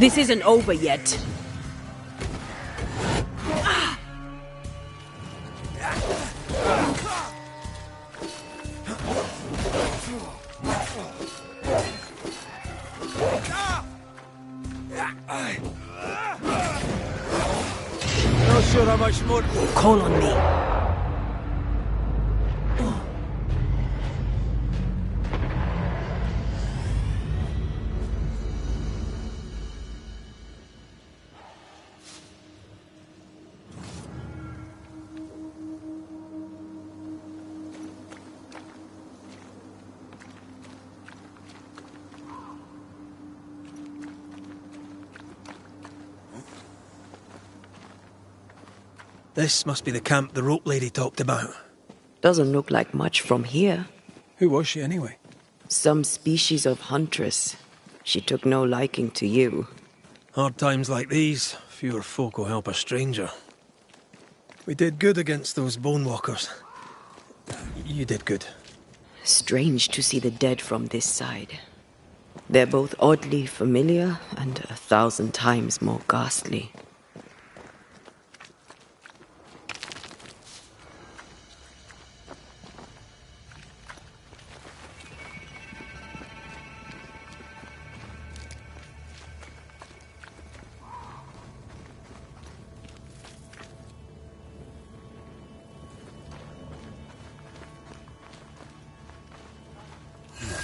This isn't over yet. Not sure how much more. Call on me. This must be the camp the rope lady talked about. Doesn't look like much from here. Who was she anyway? Some species of huntress. She took no liking to you. Hard times like these, fewer folk will help a stranger. We did good against those bone walkers. You did good. Strange to see the dead from this side. They're both oddly familiar and 1,000 times more ghastly.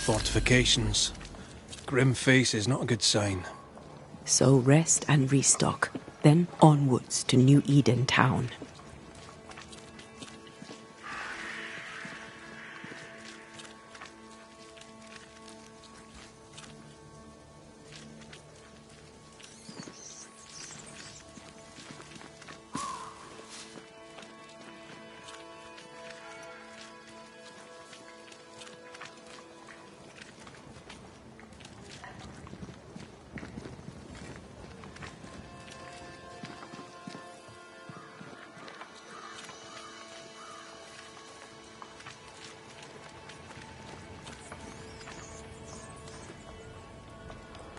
Fortifications. Grim face is not a good sign. So rest and restock, then onwards to New Eden town.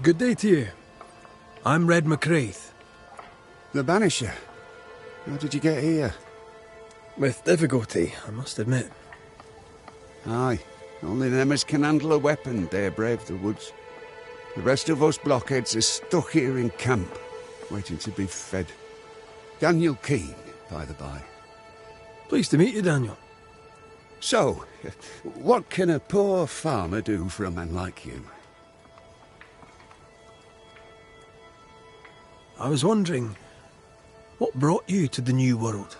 Good day to you. I'm Red McCraith. The Banisher? How did you get here? With difficulty, I must admit. Aye, only them as can handle a weapon dare brave the woods. The rest of us blockheads are stuck here in camp, waiting to be fed. Daniel Keane, by the by. Pleased to meet you, Daniel. So, what can a poor farmer do for a man like you? I was wondering, what brought you to the New World?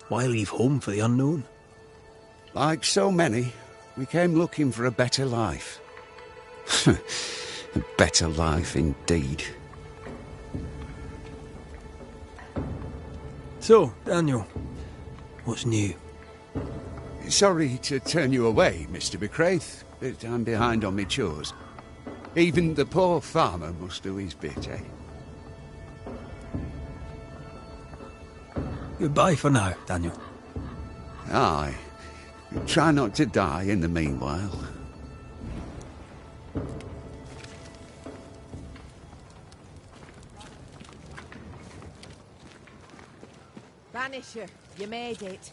Why leave home for the unknown? Like so many, we came looking for a better life. A better life indeed. So, Daniel, what's new? Sorry to turn you away, Mr. McCraith, but I'm behind on me chores. Even the poor farmer must do his bit, eh? Goodbye for now, Daniel. Aye. Try not to die in the meanwhile. Banisher, you made it.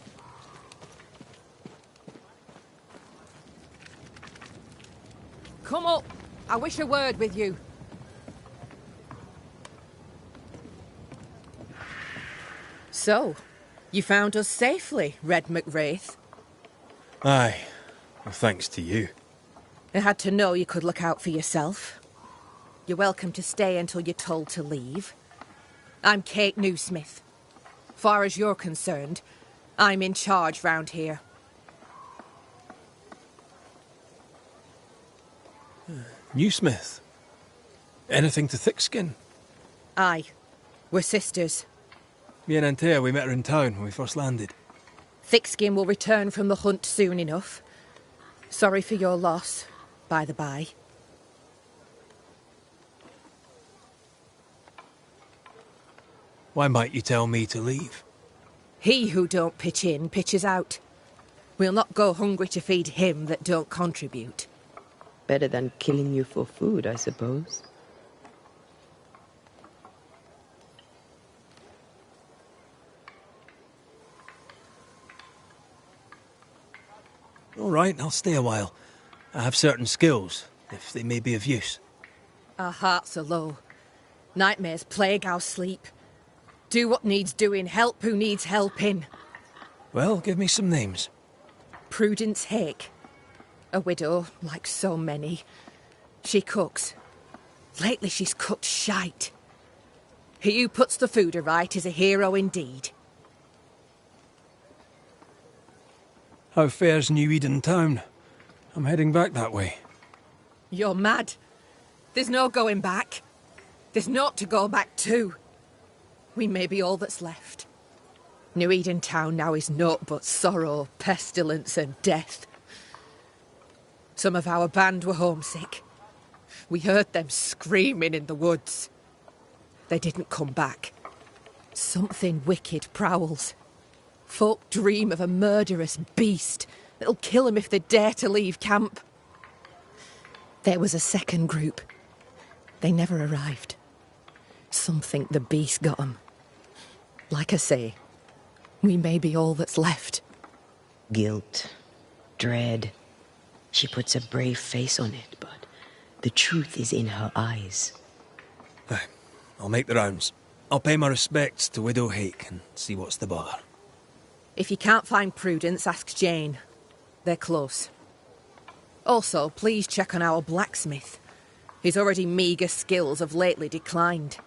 Come up. I wish a word with you. So, you found us safely, Red McWraith. Aye. Well, thanks to you. I had to know you could look out for yourself. You're welcome to stay until you're told to leave. I'm Kate Newsmith. Far as you're concerned, I'm in charge round here. Newsmith. Anything to Thickskin? Aye. We're sisters. Me and Antea, we met her in town when we first landed. Thickskin will return from the hunt soon enough. Sorry for your loss, by the by. Why might you tell me to leave? He who don't pitch in, pitches out. We'll not go hungry to feed him that don't contribute. Better than killing you for food, I suppose. All right, I'll stay a while. I have certain skills, if they may be of use. Our hearts are low. Nightmares plague our sleep. Do what needs doing, help who needs helping. Well, give me some names. Prudence Hake. A widow, like so many. She cooks. Lately she's cooked shite. He who puts the food aright is a hero indeed. How fares New Eden town? I'm heading back that way. You're mad. There's no going back. There's naught to go back to. We may be all that's left. New Eden town now is naught but sorrow, pestilence and death. Some of our band were homesick. We heard them screaming in the woods. They didn't come back. Something wicked prowls. Folk dream of a murderous beast that'll kill 'em if they dare to leave camp. There was a second group. They never arrived. Some think the beast got 'em. Like I say, we may be all that's left. Guilt, dread. She puts a brave face on it, but the truth is in her eyes. Aye, I'll make the rounds. I'll pay my respects to Widow Hake and see what's the bother. If you can't find Prudence, ask Jane. They're close. Also, please check on our blacksmith. His already meagre skills have lately declined.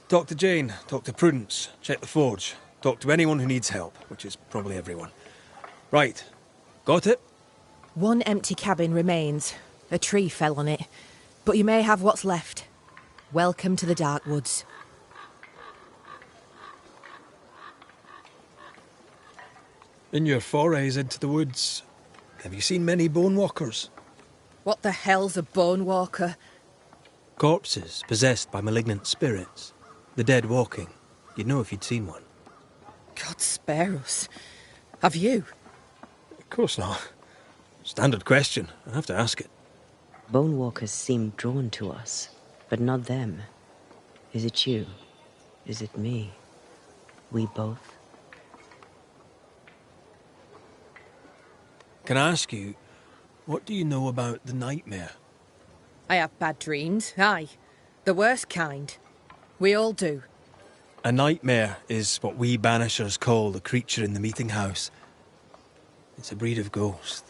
Talk to Jane, talk to Prudence, check the forge, talk to anyone who needs help, which is probably everyone. Right, got it? One empty cabin remains. A tree fell on it. But you may have what's left. Welcome to the Dark Woods. In your forays into the woods, have you seen many bone walkers? What the hell's a bone walker? Corpses possessed by malignant spirits. The dead walking. You'd know if you'd seen one. God spare us. Have you? Of course not. Standard question. I have to ask it. Bone walkers seem drawn to us, but not them. Is it you? Is it me? We both? Can I ask you, what do you know about the nightmare? I have bad dreams, aye. The worst kind. We all do. A nightmare is what we Banishers call the creature in the meeting house. It's a breed of ghost.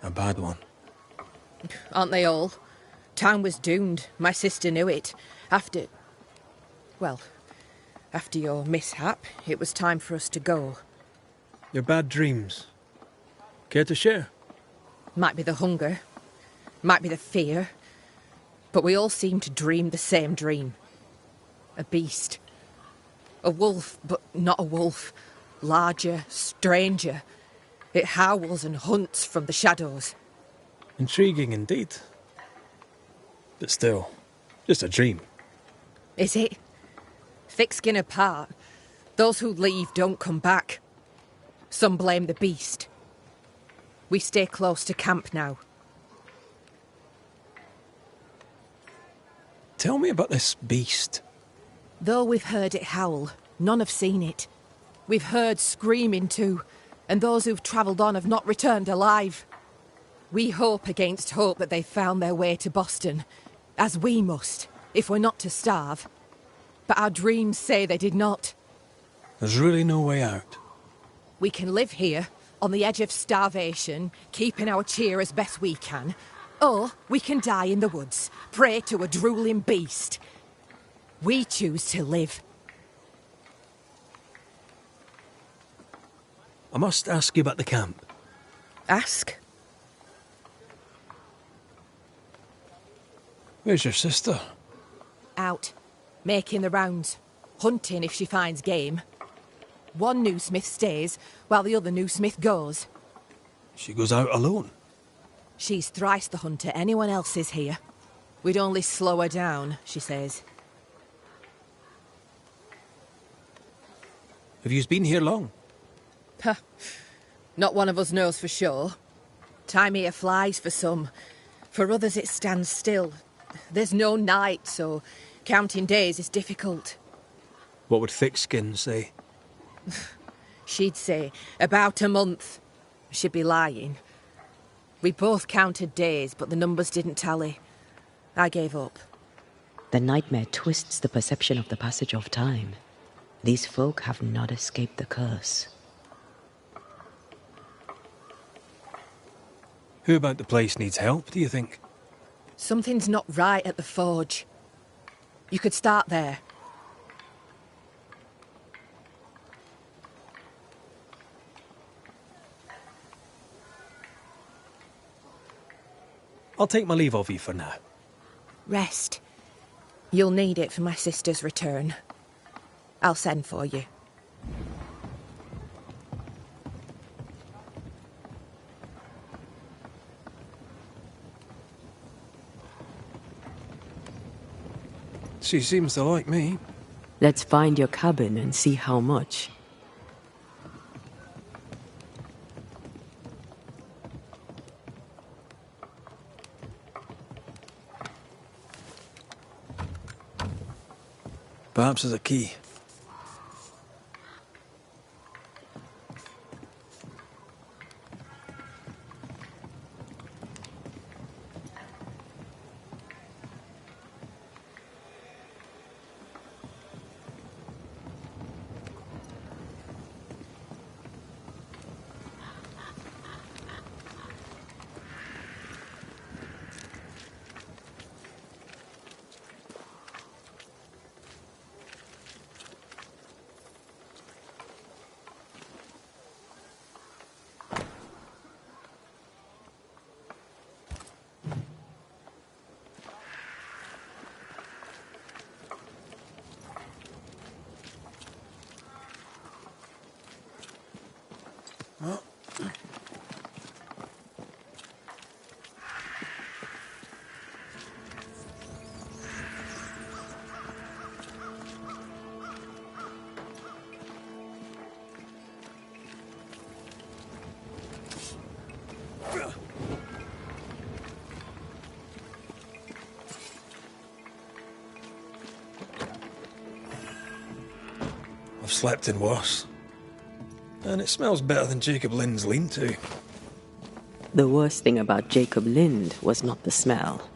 A bad one. Aren't they all? Town was doomed. My sister knew it. After your mishap, it was time for us to go. Your bad dreams. Care to share? Might be the hunger. Might be the fear. But we all seem to dream the same dream. A beast. A wolf, but not a wolf. Larger, stranger. It howls and hunts from the shadows. Intriguing indeed. But still, just a dream. Is it? Thick skin apart, those who leave don't come back. Some blame the beast. We stay close to camp now. Tell me about this beast. Though we've heard it howl, none have seen it. We've heard screaming too, and those who've travelled on have not returned alive. We hope against hope that they found their way to Boston, as we must, if we're not to starve. But our dreams say they did not. There's really no way out. We can live here, on the edge of starvation, keeping our cheer as best we can. Or we can die in the woods, prey to a drooling beast. We choose to live. I must ask you about the camp. Ask. Where's your sister? Out. Making the rounds. Hunting if she finds game. One new smith stays, while the other new smith goes. She goes out alone. She's thrice the hunter anyone else is here. We'd only slow her down, she says. Have you been here long? Huh. Not one of us knows for sure. Time here flies for some. For others it stands still. There's no night, so counting days is difficult. What would Thickskin say? She'd say about a month. She'd be lying. We both counted days, but the numbers didn't tally. I gave up. The nightmare twists the perception of the passage of time. These folk have not escaped the curse. Who about the place needs help, do you think? Something's not right at the forge. You could start there. I'll take my leave of you for now. Rest. You'll need it for my sister's return. I'll send for you. She seems to like me. Let's find your cabin and see how much. Perhaps there's a key. I've slept in worse. And it smells better than Jacob Lynn's lean-to. The worst thing about Jacob Lind was not the smell.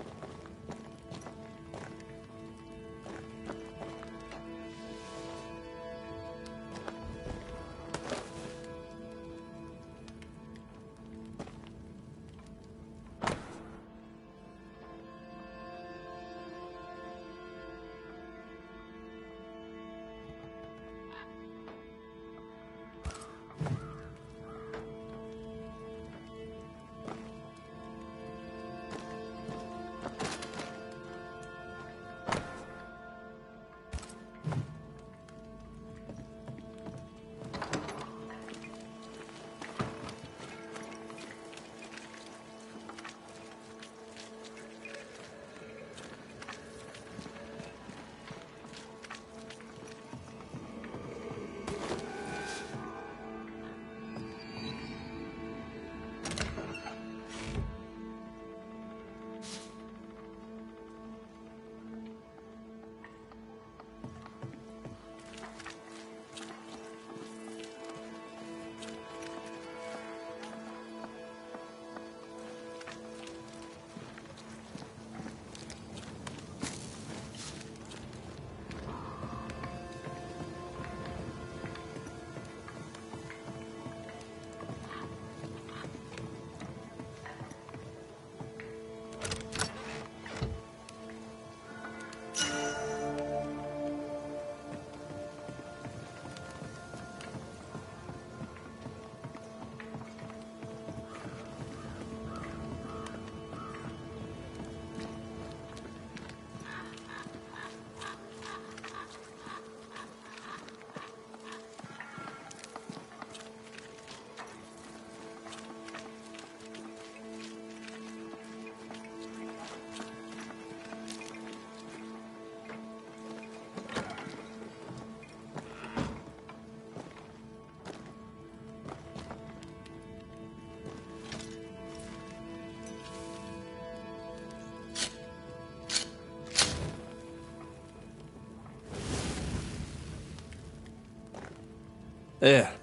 There.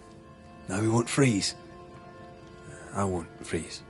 Now we won't freeze. I won't freeze.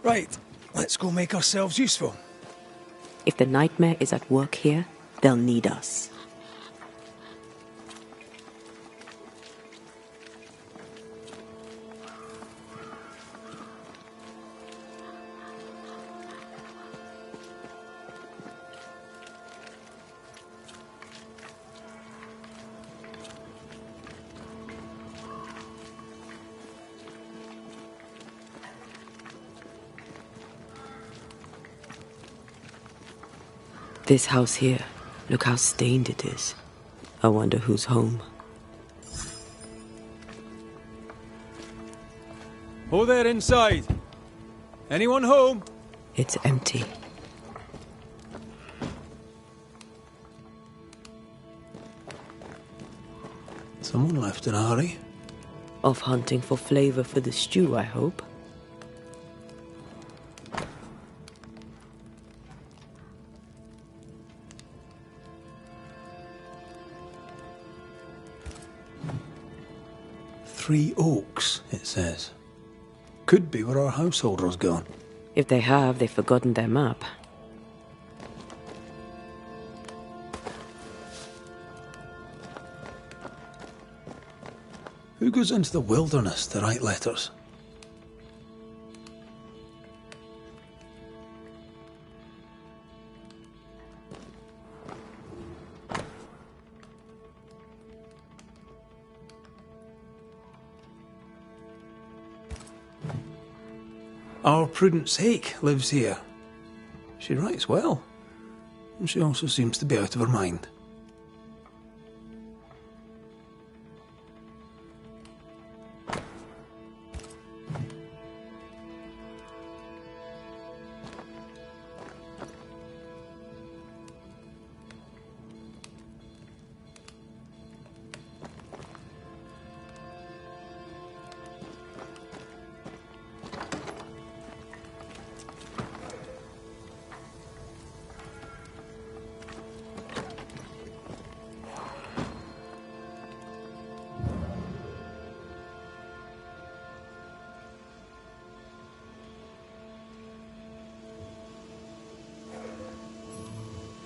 Right, let's go make ourselves useful. If the nightmare is at work here, they'll need us. This house here, look how stained it is. I wonder who's home. Ho there inside! Anyone home? It's empty. Someone left in a hurry. Off hunting for flavor for the stew, I hope. Three Oaks, it says. Could be where our householder's gone. If they have, they've forgotten their map. Who goes into the wilderness to write letters? Our Prudence Hake lives here. She writes well, and she also seems to be out of her mind.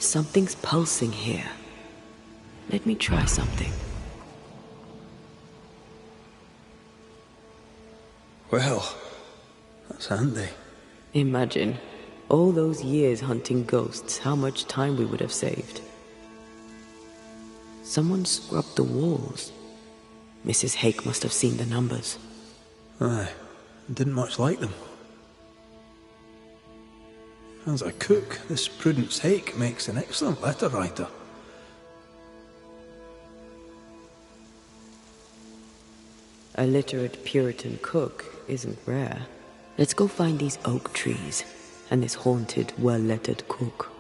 Something's pulsing here. Let me try something. Well, that's handy. Imagine, all those years hunting ghosts, how much time we would have saved. Someone scrubbed the walls. Mrs. Hake must have seen the numbers. Aye, didn't much like them. As a cook, this Prudence Hake makes an excellent letter writer. A literate Puritan cook isn't rare. Let's go find these oak trees and this haunted, well-lettered cook.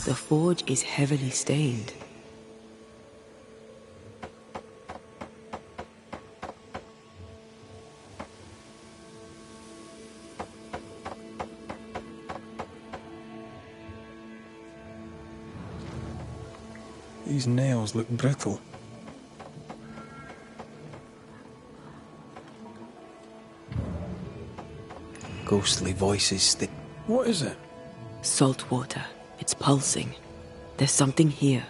The forge is heavily stained. These nails look brittle. Ghostly voices stick. What is it? Salt water. It's pulsing. There's something here.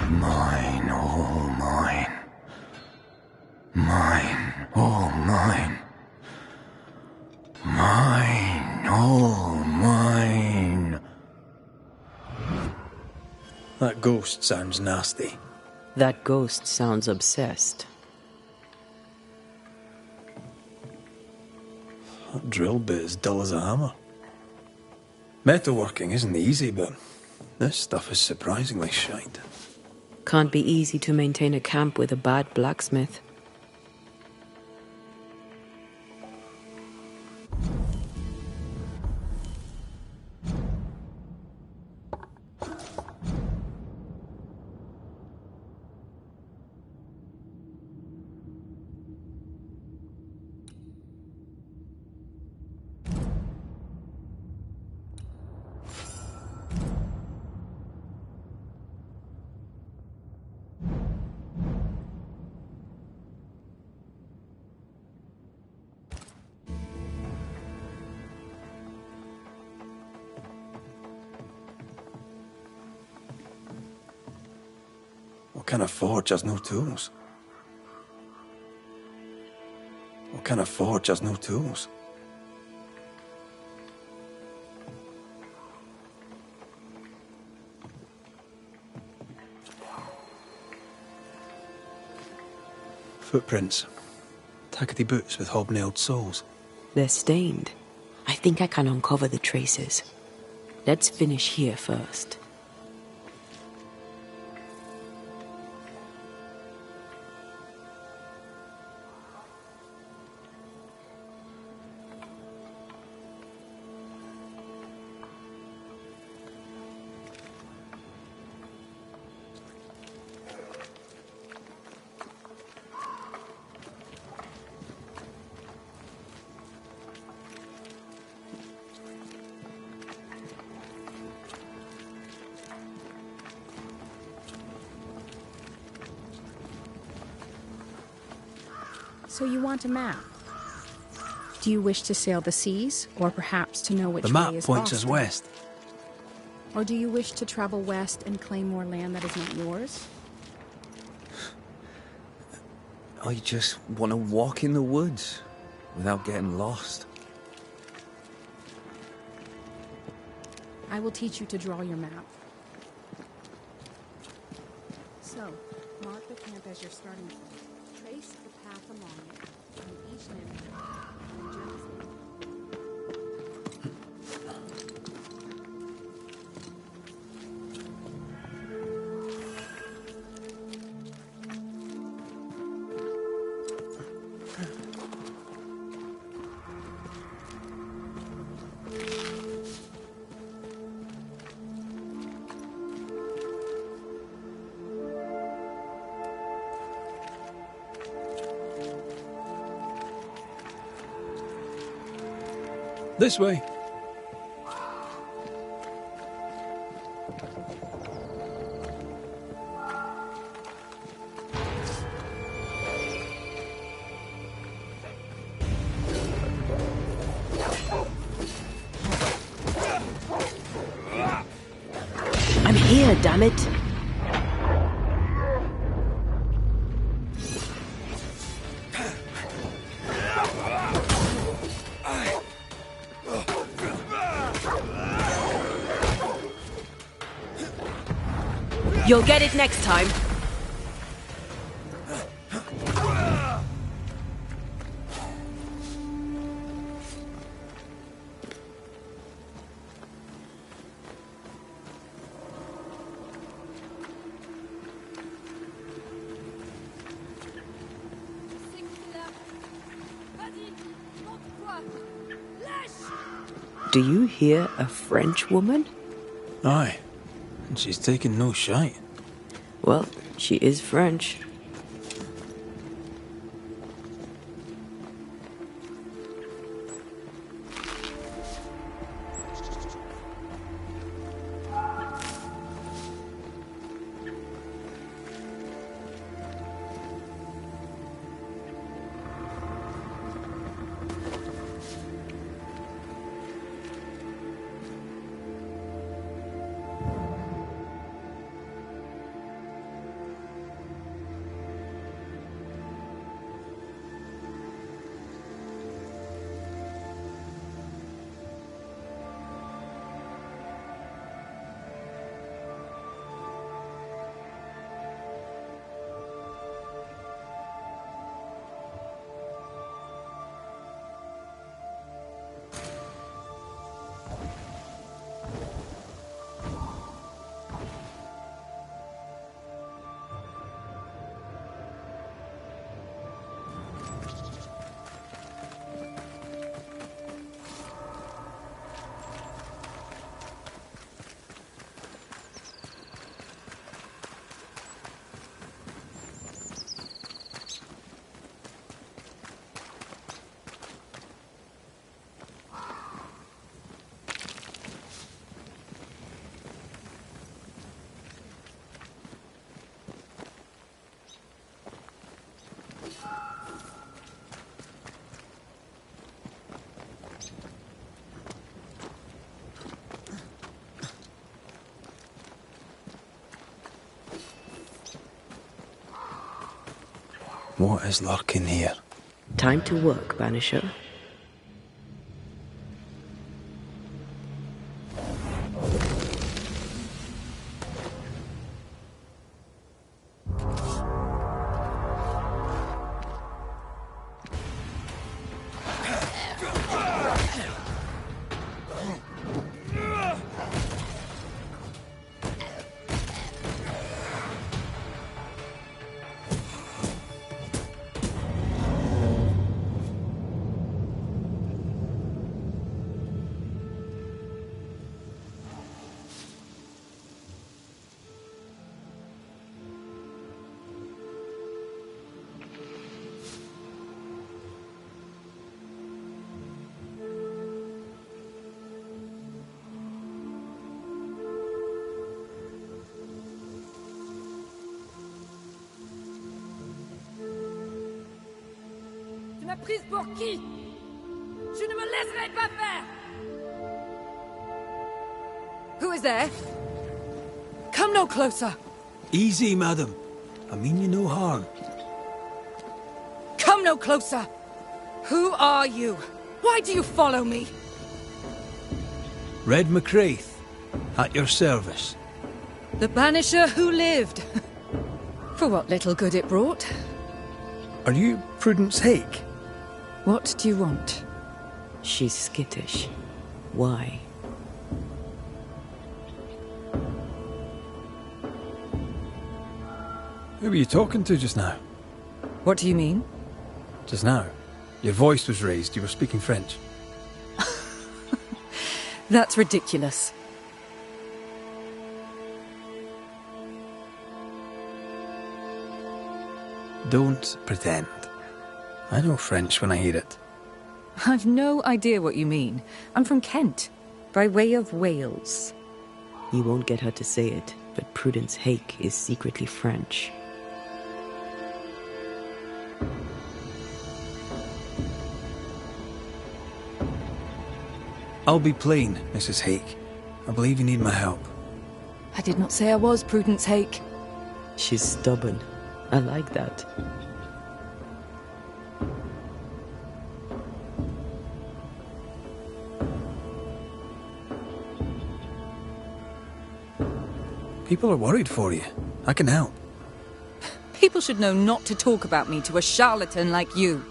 Mine, all mine. Mine, all mine. Mine, all mine. That ghost sounds nasty. That ghost sounds obsessed. That drill bit is dull as a hammer. Metalworking isn't easy, but this stuff is surprisingly shite. Can't be easy to maintain a camp with a bad blacksmith. What kind of forge has no tools? What kind of forge has no tools? Footprints. Tackety boots with hobnailed soles. They're stained. I think I can uncover the traces. Let's finish here first. So you want a map? Do you wish to sail the seas, or perhaps to know which The way map is points us Boston? west. Or do you wish to travel west and claim more land that is not yours? I just want to walk in the woods without getting lost. I will teach you to draw your map. So, mark the camp as your starting point. Trace the path along it, and each landmark, and journey's This way. I'm here, damn it! You'll get it next time. Do you hear a French woman? Aye. And she's taking no shite. Well, she is French. What is lurking here? Time to work, Banisher. Tu m'as prise pour qui? Je ne me laisserai pas faire! Who is there? Come no closer! Easy, madam. I mean you no harm. Come no closer! Who are you? Why do you follow me? Red McCraith, At your service. The Banisher who lived. For what little good it brought. Are you Prudence Hake? What do you want? She's skittish. Why? Who were you talking to just now? What do you mean? Just now. Your voice was raised. You were speaking French. That's ridiculous. Don't pretend. I know French when I hear it. I've no idea what you mean. I'm from Kent, by way of Wales. You won't get her to say it, but Prudence Hake is secretly French. I'll be plain, Mrs. Hake. I believe you need my help. I did not say I was Prudence Hake. She's stubborn. I like that. People are worried for you. I can help. People should know not to talk about me to a charlatan like you.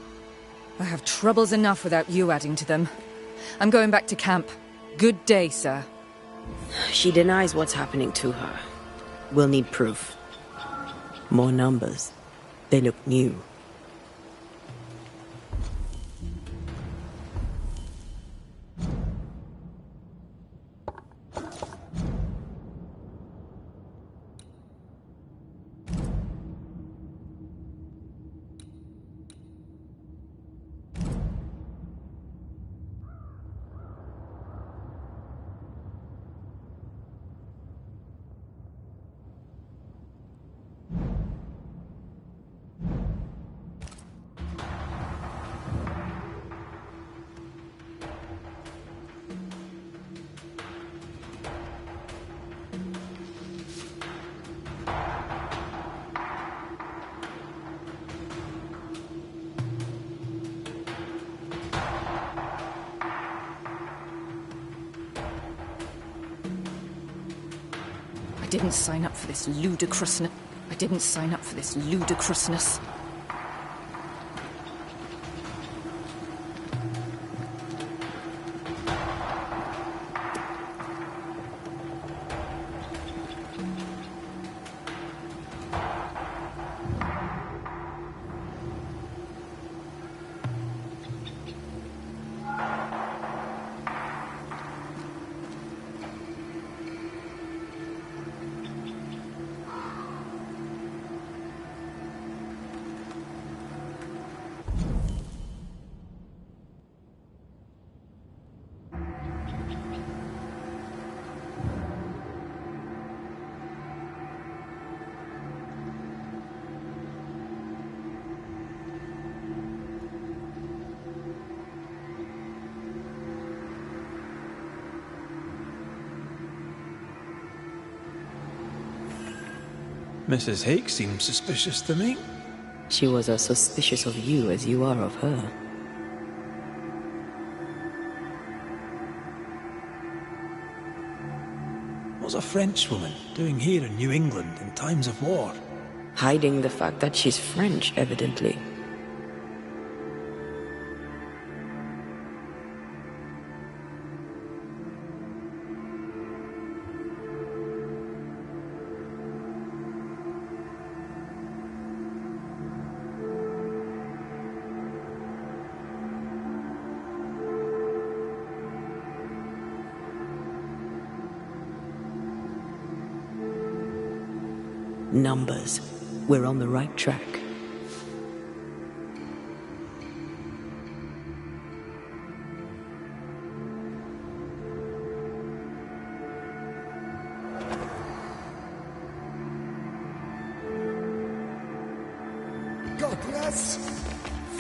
I have troubles enough without you adding to them. I'm going back to camp. Good day, sir. She denies what's happening to her. We'll need proof. More numbers. They look new. I didn't sign up for this ludicrousness. I didn't sign up for this ludicrousness. Mrs. Hake seems suspicious to me. She was as suspicious of you as you are of her. What's a Frenchwoman doing here in New England in times of war? Hiding the fact that she's French, evidently. Numbers. We're on the right track. Godless!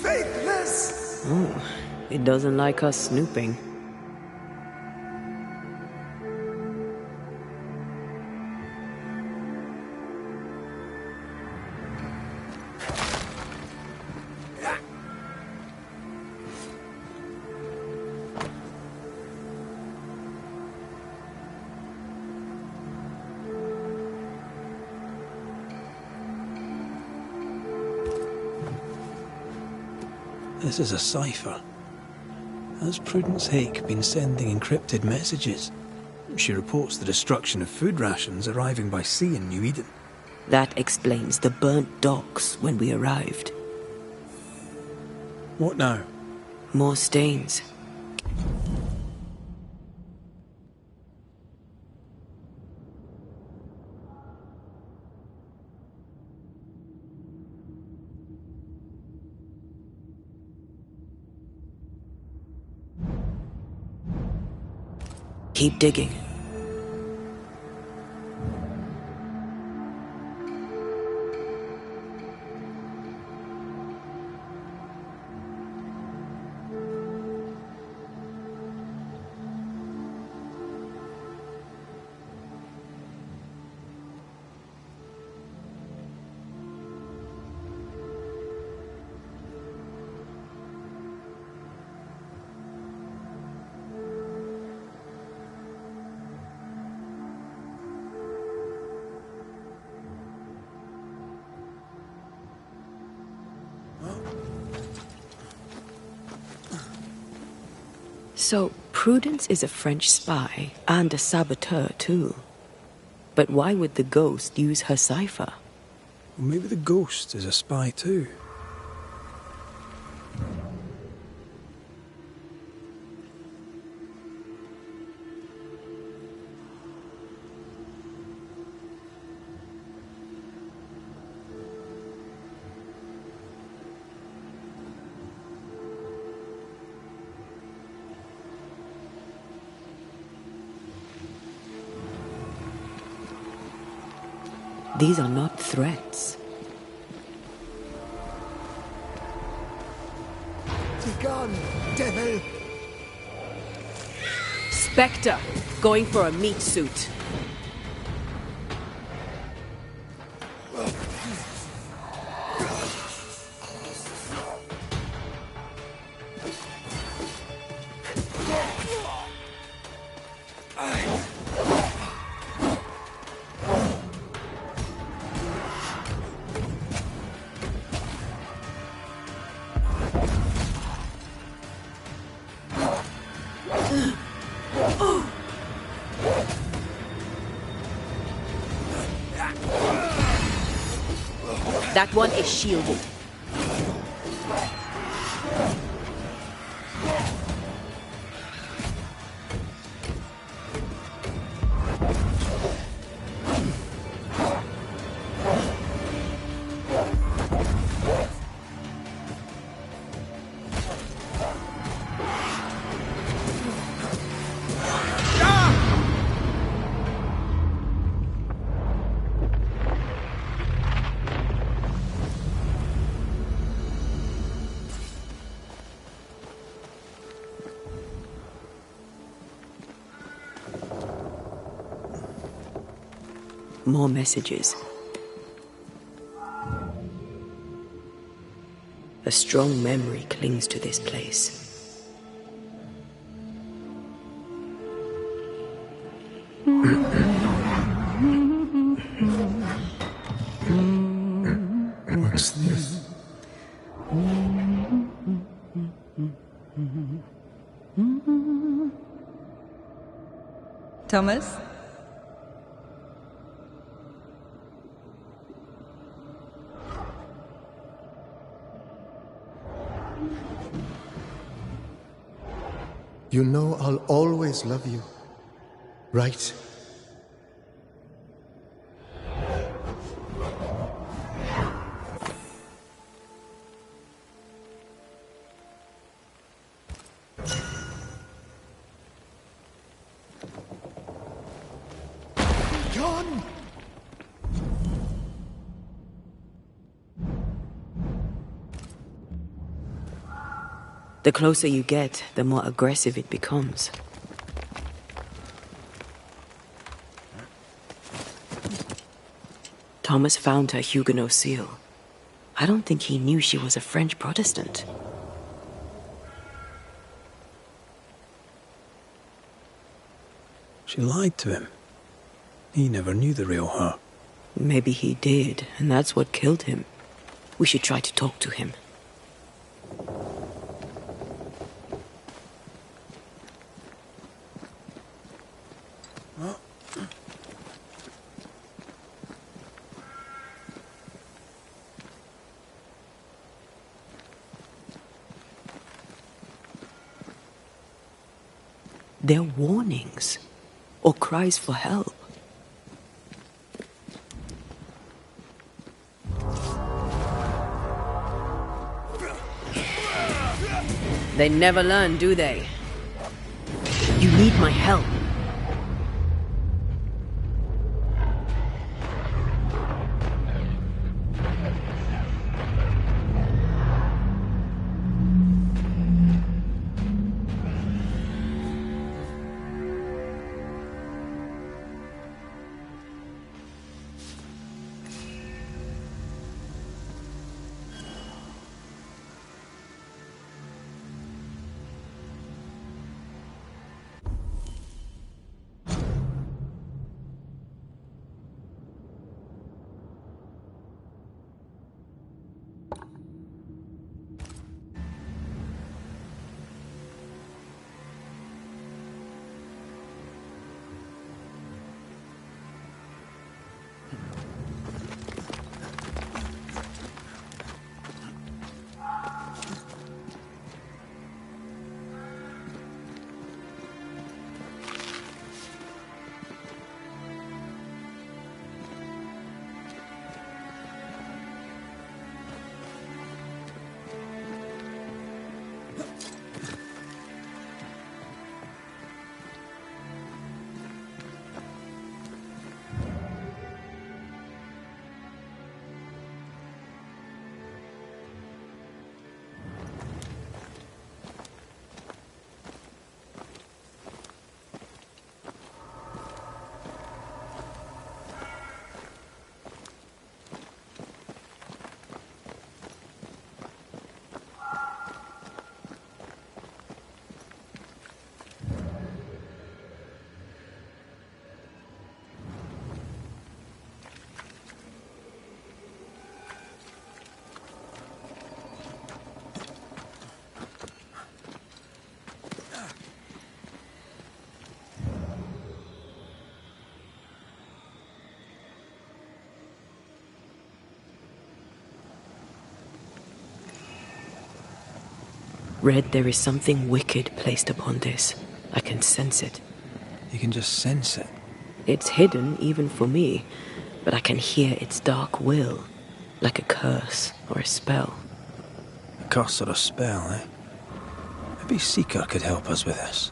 Faithless! Oh, it doesn't like us snooping. This is a cipher. Has Prudence Hake been sending encrypted messages? She reports the destruction of food rations arriving by sea in New Eden. That explains the burnt docks when we arrived. What now? More stains. Keep digging. So, Prudence is a French spy, and a saboteur too. But why would the ghost use her cipher? Well, maybe the ghost is a spy too. These are not threats. Begone, devil! Spectre, going for a meat suit. That one is shielded. More messages. A strong memory clings to this place. What's this? Thomas? You know I'll always love you, right? John! The closer you get, the more aggressive it becomes. Thomas found her Huguenot seal. I don't think he knew she was a French Protestant. She lied to him. He never knew the real her. Maybe he did, and that's what killed him. We should try to talk to him. They're warnings or cries for help. They never learn, do they? You need my help. Red, there is something wicked placed upon this. I can sense it. You can just sense it. It's hidden, even for me, but I can hear its dark will, like a curse or a spell. A curse or a spell, eh? Maybe Seeker could help us with this.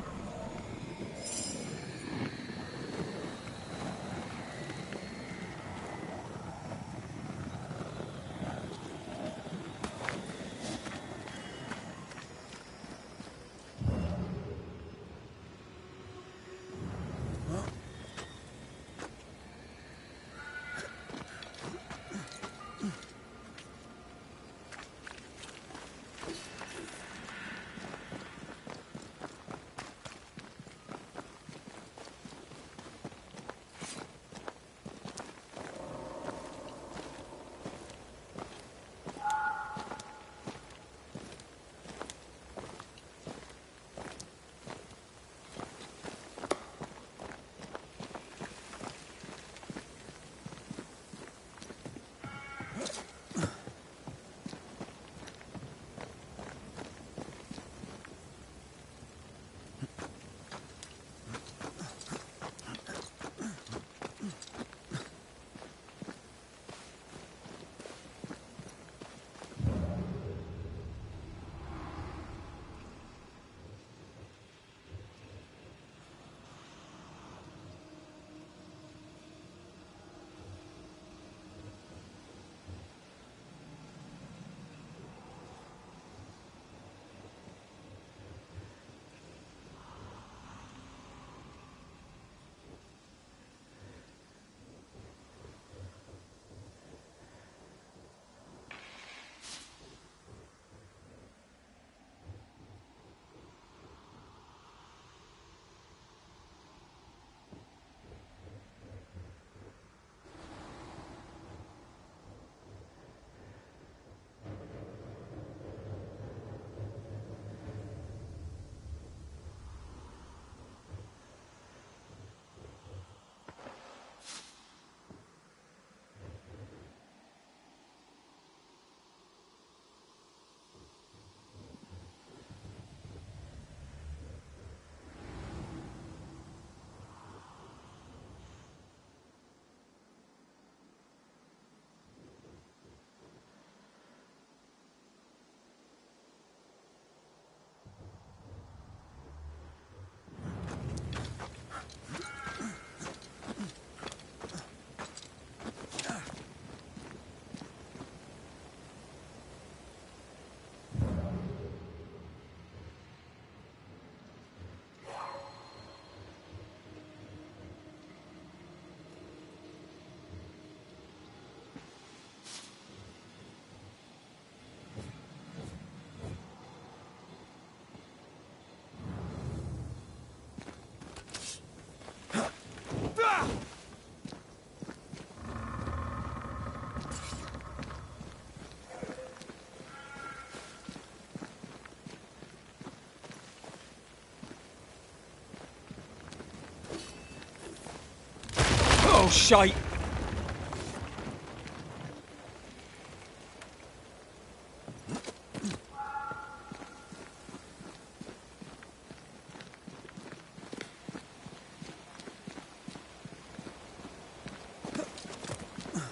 Oh, shite!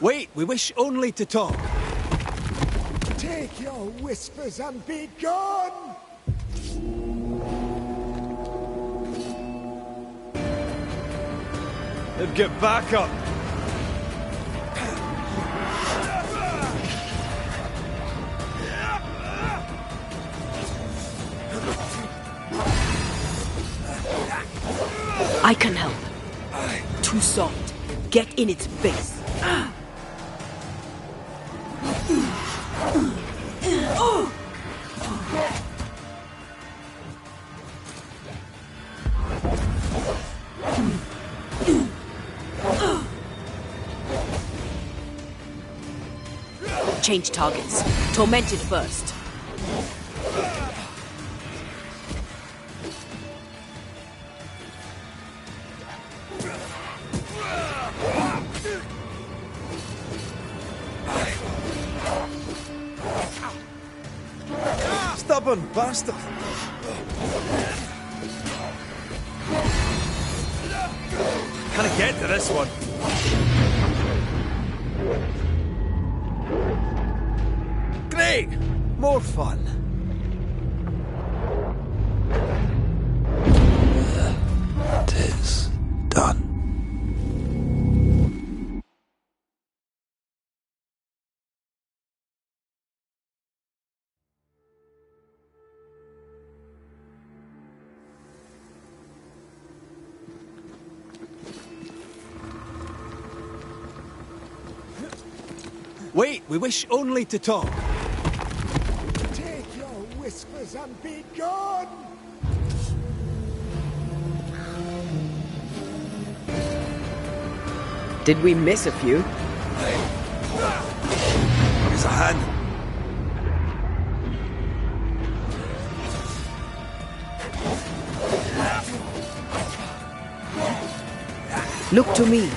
Wait, we wish only to talk. Take your whispers and be gone! Then get back up! I can help. Too soft. Get in its face. Change targets. Tormented first. Stubborn bastard! Can I get to this one? Great! More fun. Tis done. Wait, we wish only to talk. Take your whispers and be gone! Did we miss a few? Here's a hand. Look to me.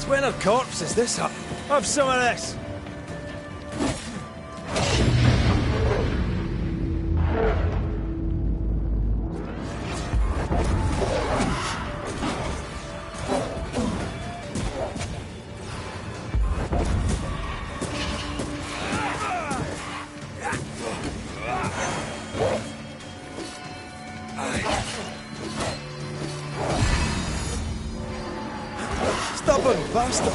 When of corpse is this up? Have some of this. Stubborn bastard!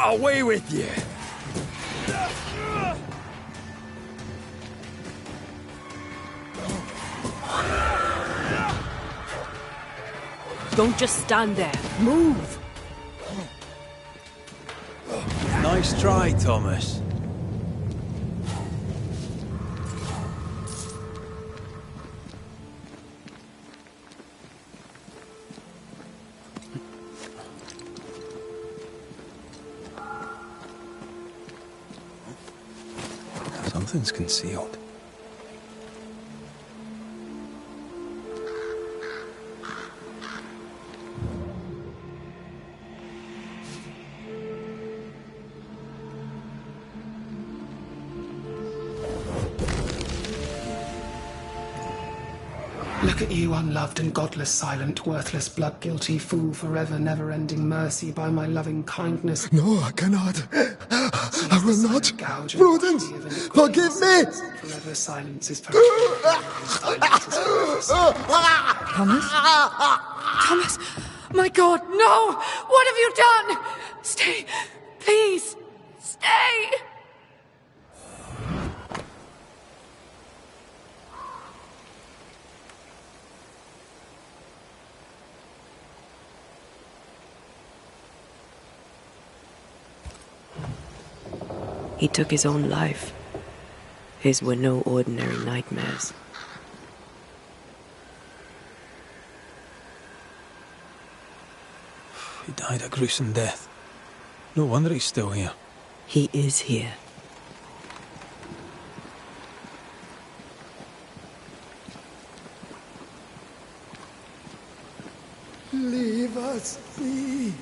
Away with you! Don't just stand there. Move! Nice try, Thomas. Something's concealed. Look at you, unloved and godless, silent, worthless, blood-guilty fool, forever never-ending mercy by my loving kindness. No, I cannot. I will not. Prudence, forgive me. Forever silence is forever. Silence is forever. Thomas? Thomas! My God, no! What have you done? Stay! Please! Stay! He took his own life. His were no ordinary nightmares. He died a gruesome death. No wonder he's still here. He is here. Leave us be.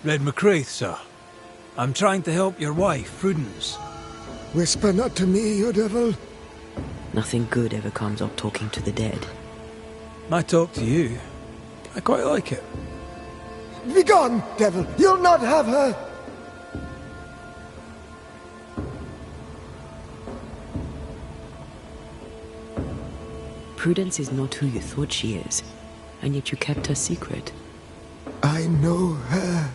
Red McCraith, sir. I'm trying to help your wife, Prudence. Whisper not to me, you devil. Nothing good ever comes of talking to the dead. I talk to you. I quite like it. Begone, devil! You'll not have her! Prudence is not who you thought she is, and yet you kept her secret. I know her.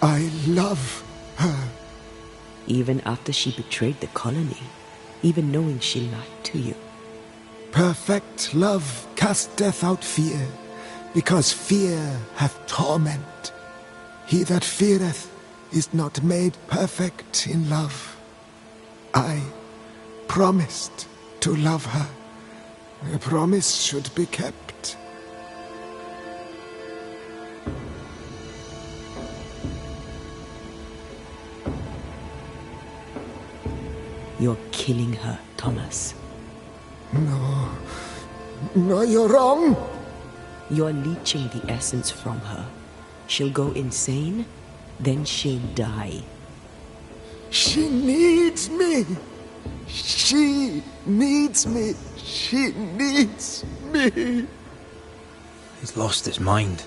I love her. Even after she betrayed the colony, even knowing she lied to you. Perfect love casteth out fear, because fear hath torment. He that feareth is not made perfect in love. I promised to love her. A promise should be kept. You're killing her, Thomas. No, you're wrong. You're leeching the essence from her. She'll go insane, then she'll die. She needs me. She needs me. She needs me. He's lost his mind,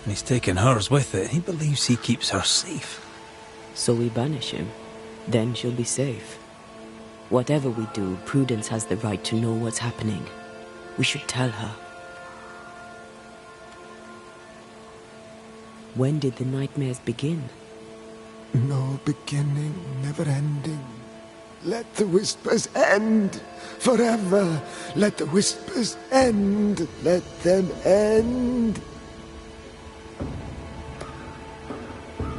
and he's taken hers with it. He believes he keeps her safe. So we banish him. Then she'll be safe. Whatever we do, Prudence has the right to know what's happening. We should tell her. When did the nightmares begin? No beginning, never ending. Let the whispers end forever. Let the whispers end. Let them end.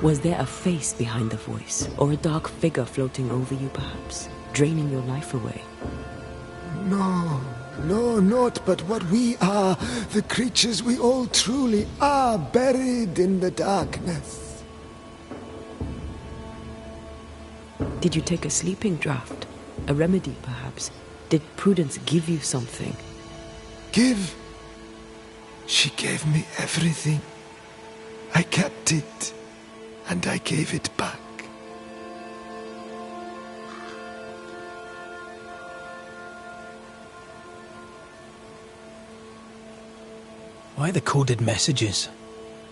Was there a face behind the voice, or a dark figure floating over you perhaps, draining your life away? No, not but what we are, the creatures we all truly are, buried in the darkness. Did you take a sleeping draught? A remedy, perhaps? Did Prudence give you something? Give? She gave me everything. I kept it, and I gave it back. Why the coded messages?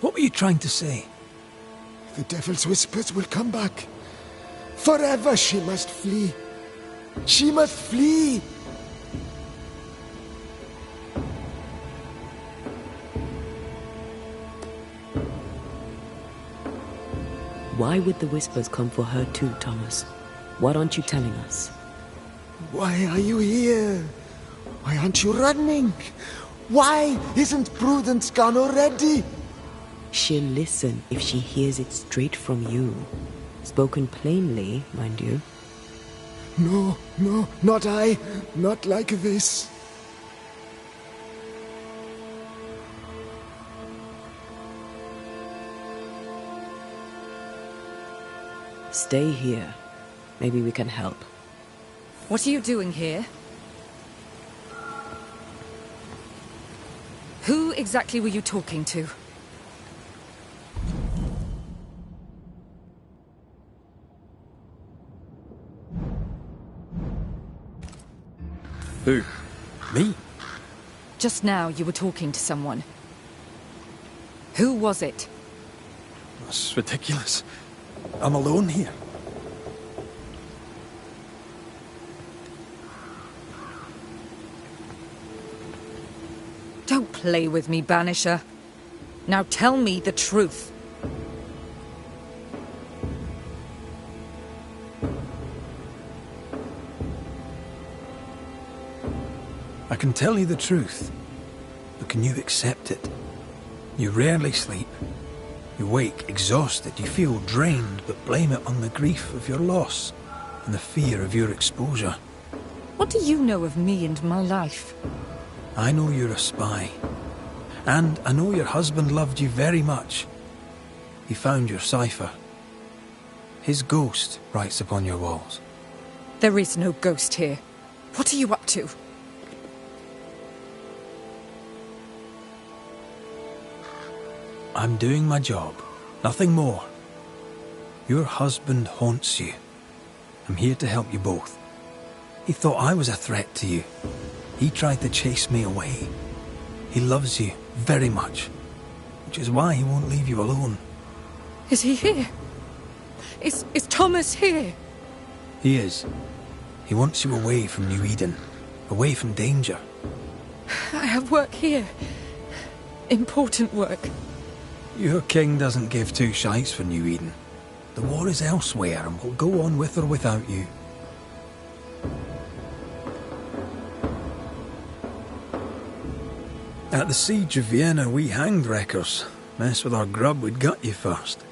What were you trying to say? The devil's whispers will come back. Forever she must flee. She must flee. Why would the whispers come for her too, Thomas? What aren't you telling us? Why are you here? Why aren't you running? Why isn't Prudence gone already? She'll listen if she hears it straight from you. Spoken plainly, mind you. No, not I. Not like this. Stay here. Maybe we can help. What are you doing here? Who exactly were you talking to? Who? Me? Just now you were talking to someone. Who was it? That's ridiculous. I'm alone here. Don't play with me, Banisher. Now tell me the truth. I can tell you the truth, but can you accept it? You rarely sleep. You wake exhausted, you feel drained, but blame it on the grief of your loss and the fear of your exposure. What do you know of me and my life? I know you're a spy. And I know your husband loved you very much. He found your cipher. His ghost writes upon your walls. There is no ghost here. What are you up to? I'm doing my job. Nothing more. Your husband haunts you. I'm here to help you both. He thought I was a threat to you. He tried to chase me away. He loves you very much, which is why he won't leave you alone. Is he here? Is Thomas here? He is. He wants you away from New Eden, away from danger. I have work here. Important work. Your king doesn't give two shites for New Eden. The war is elsewhere and will go on with or without you. At the siege of Vienna, we hanged wreckers. Mess with our grub, we'd gut you first.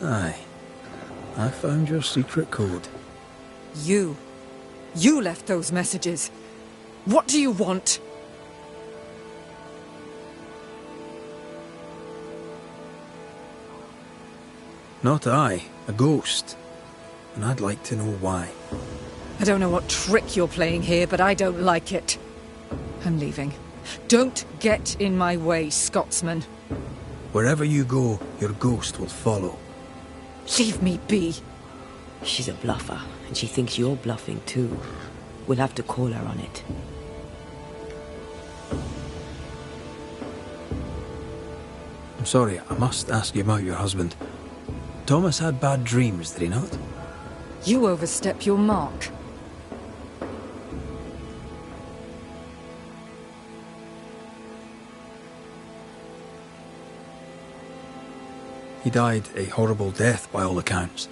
Aye. I found your secret code. You left those messages. What do you want? Not I, a ghost. And I'd like to know why. I don't know what trick you're playing here, but I don't like it. I'm leaving. Don't get in my way, Scotsman. Wherever you go, your ghost will follow. Leave me be. She's a bluffer, and she thinks you're bluffing too. We'll have to call her on it. I'm sorry, I must ask you about your husband. Thomas had bad dreams, did he not? You overstep your mark. He died a horrible death by all accounts.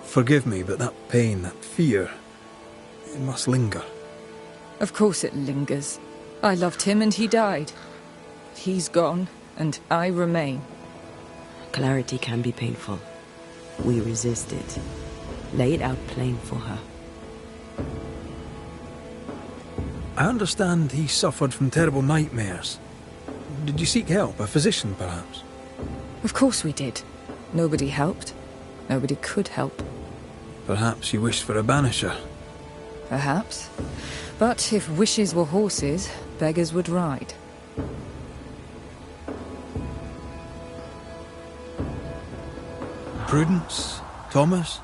Forgive me, but that pain, that fear, it must linger. Of course it lingers. I loved him and he died. He's gone, and I remain. Clarity can be painful. We resist it. Lay it out plain for her. I understand he suffered from terrible nightmares. Did you seek help? A physician, perhaps? Of course we did. Nobody helped. Nobody could help. Perhaps you wished for a banisher. Perhaps. But if wishes were horses, beggars would ride. Prudence, Thomas,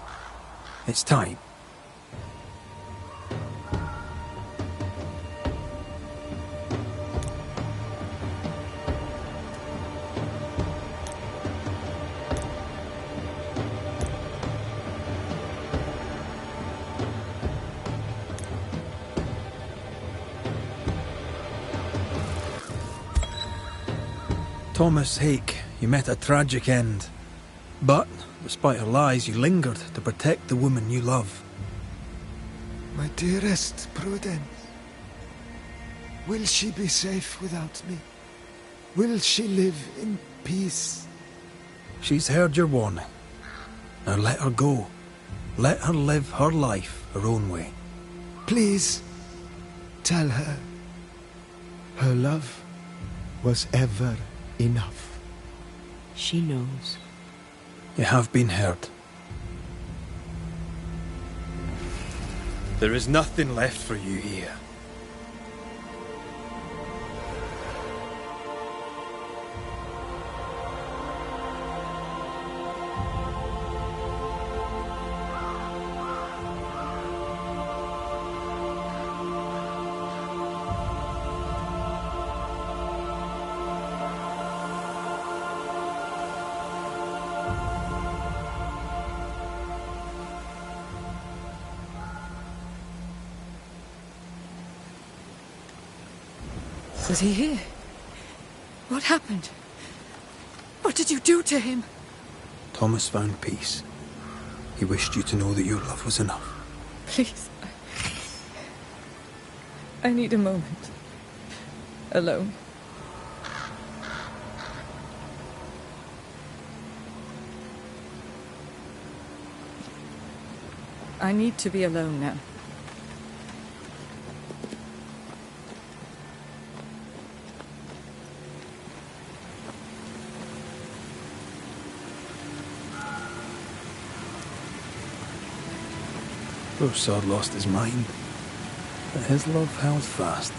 it's time. Thomas Hake, you met a tragic end. But, despite her lies, you lingered to protect the woman you love. My dearest Prudence, will she be safe without me? Will she live in peace? She's heard your warning. Now let her go. Let her live her life her own way. Please, tell her. Her love was ever enough. She knows. You have been heard. There is nothing left for you here. Was he here? What happened? What did you do to him? Thomas found peace. He wished you to know that your love was enough. Please. I need a moment. Alone. I need to be alone now. Poor sod lost his mind, but his love held fast.